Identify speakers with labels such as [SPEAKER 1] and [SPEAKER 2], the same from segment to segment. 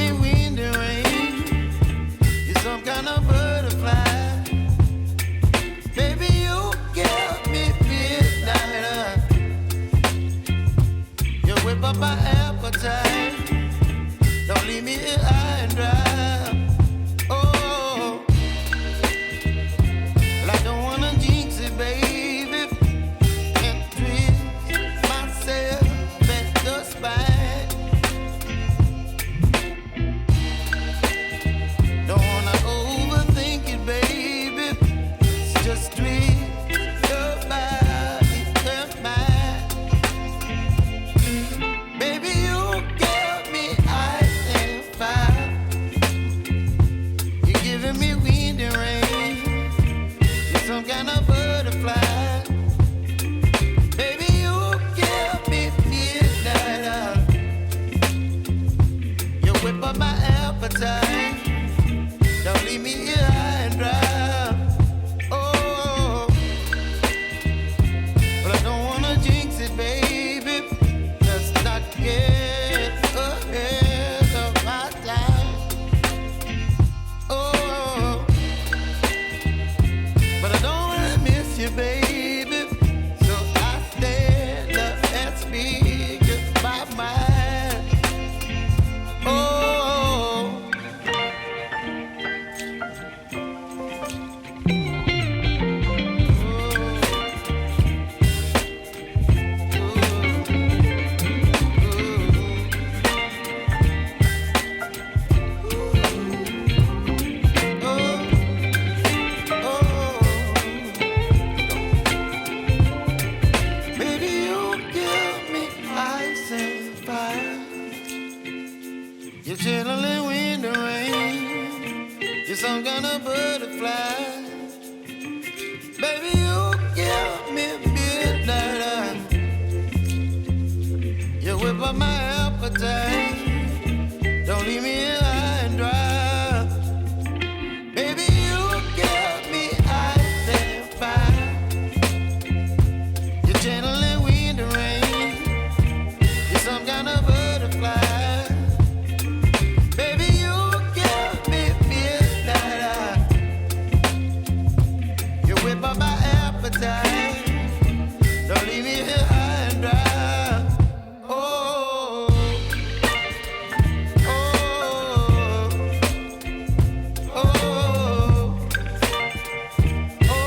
[SPEAKER 1] me wind and rain. You're some kind of butterfly. Baby, you give me midnight. You whip up my appetite. Don't leave me here high and dry. Oh, well, I don't wanna jinx it, baby, and twist myself at the spine. Don't wanna overthink it, baby. It's just twist your body and mine. Baby, you give me ice and fire. You're giving me wind and rain. You're some kind of butterfly. Baby, you give me midnight. You whip up my appetite. Don't leave me here high and dry. Oh, but I don't wanna jinx it, baby. Let's not get ahead of my time. Oh, but I don't wanna miss you, baby. So I stand up and speak my mind. Oh. Baby, you give me ice and fire. You're chilling wind and rain. You're some kind of butterfly. Baby, you give me midnight. You whip up my appetite. Don't leave me here high and dry. Baby, you give me ice and fire. You're channeling wind and rain. You're some kind of butterfly. Baby, you give me midnight. You whip up my appetite. Don't leave me here high and dry. Oh, oh, oh, oh,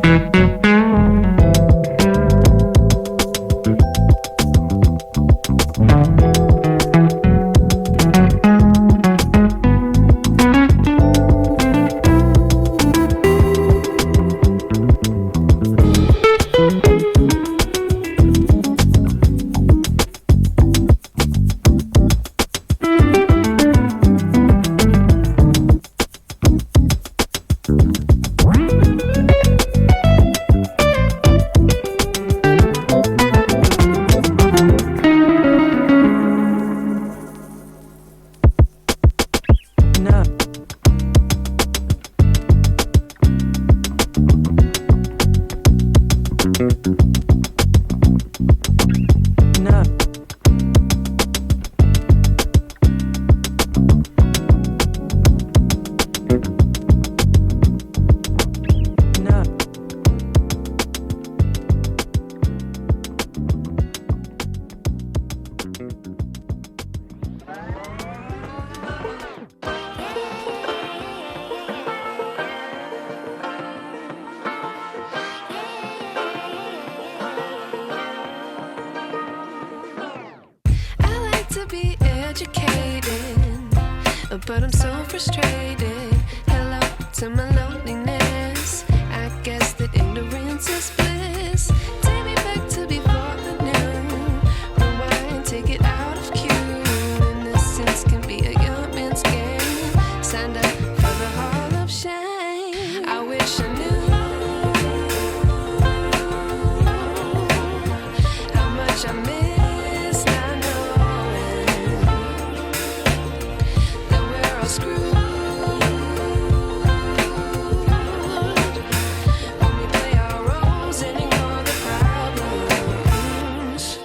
[SPEAKER 2] Thank you. But I'm so frustrated. Hello to my loneliness. I guess that ignorance is bliss. Take me back to before I knew. Rewind, take it out of cue. Innocence can be a young man's game. Signed up for the hall of shame. I wish I knew how much I miss not knowing that we're all screwed when we play our roles and ignore the problems.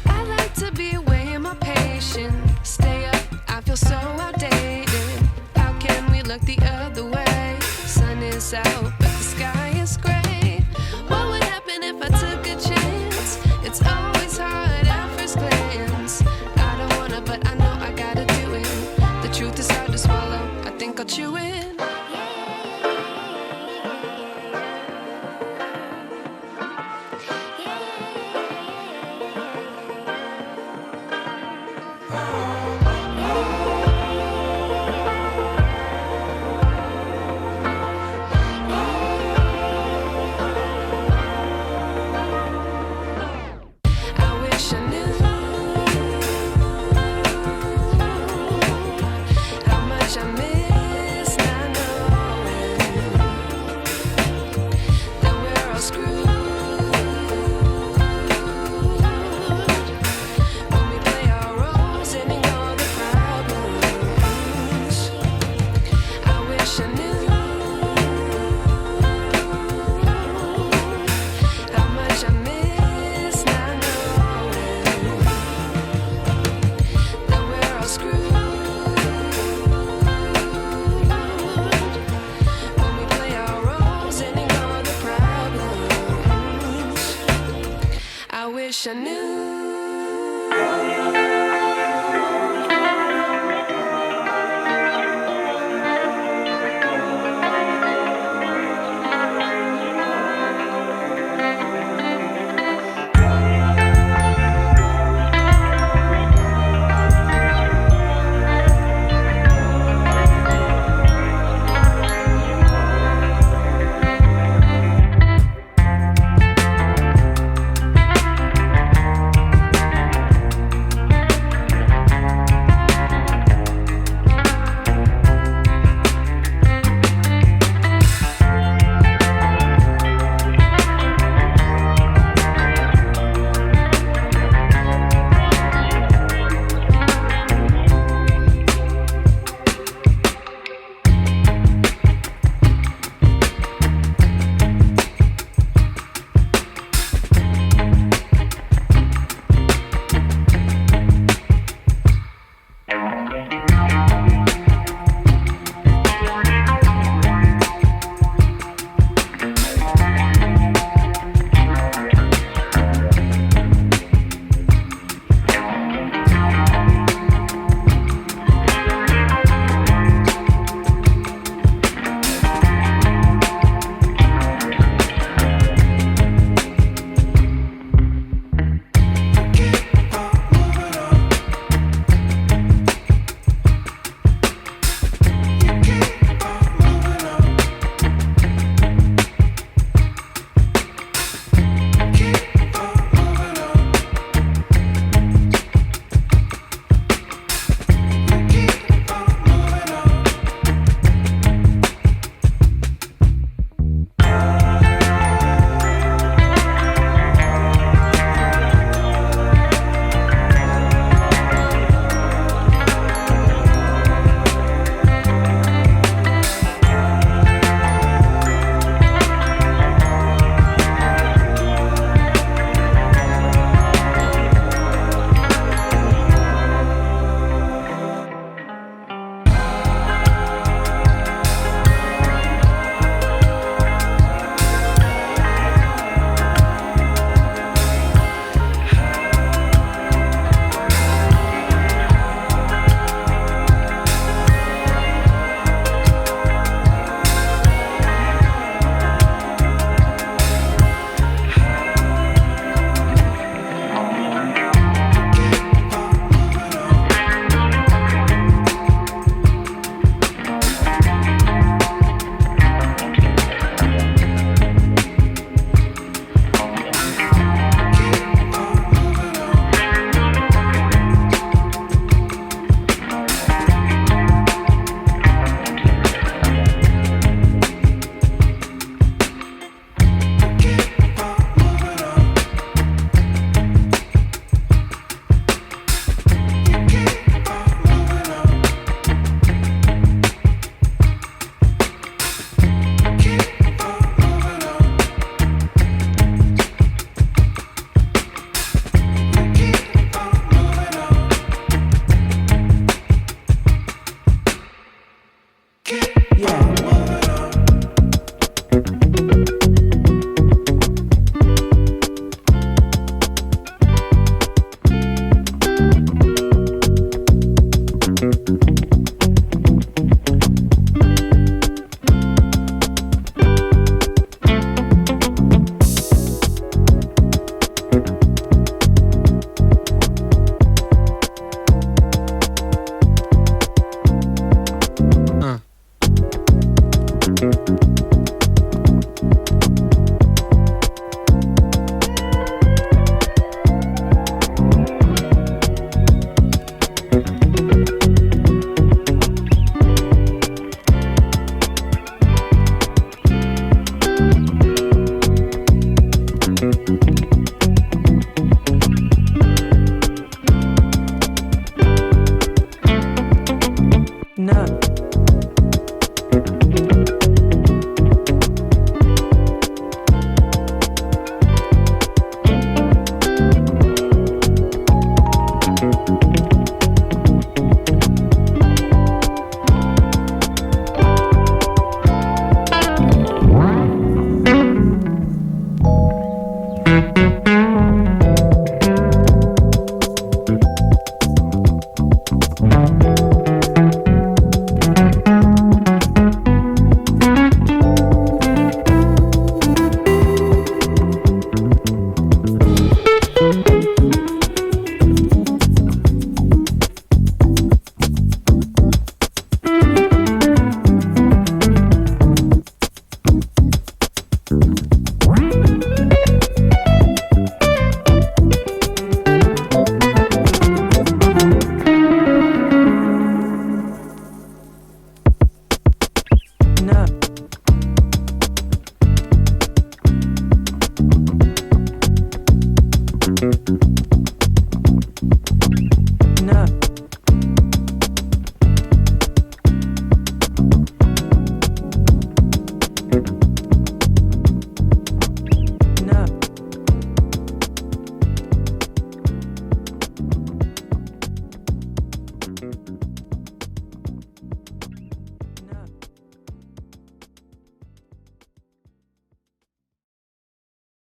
[SPEAKER 2] I like to be away in my patience. Stay up, I feel so outdated. How can we look the other way? Sun is out, but the sky is gray. What would happen if I took a chance? It's always hard at first glance. I don't wanna, but I know I gotta do it. The truth is hard to swallow, I think I'll chew it. I wish I knew how much I miss not knowing that we're all screwed when we play our roles and ignore the problems. I wish I knew how much I miss not knowing that we're all screwed when we play our roles and ignore the problems. I wish I knew.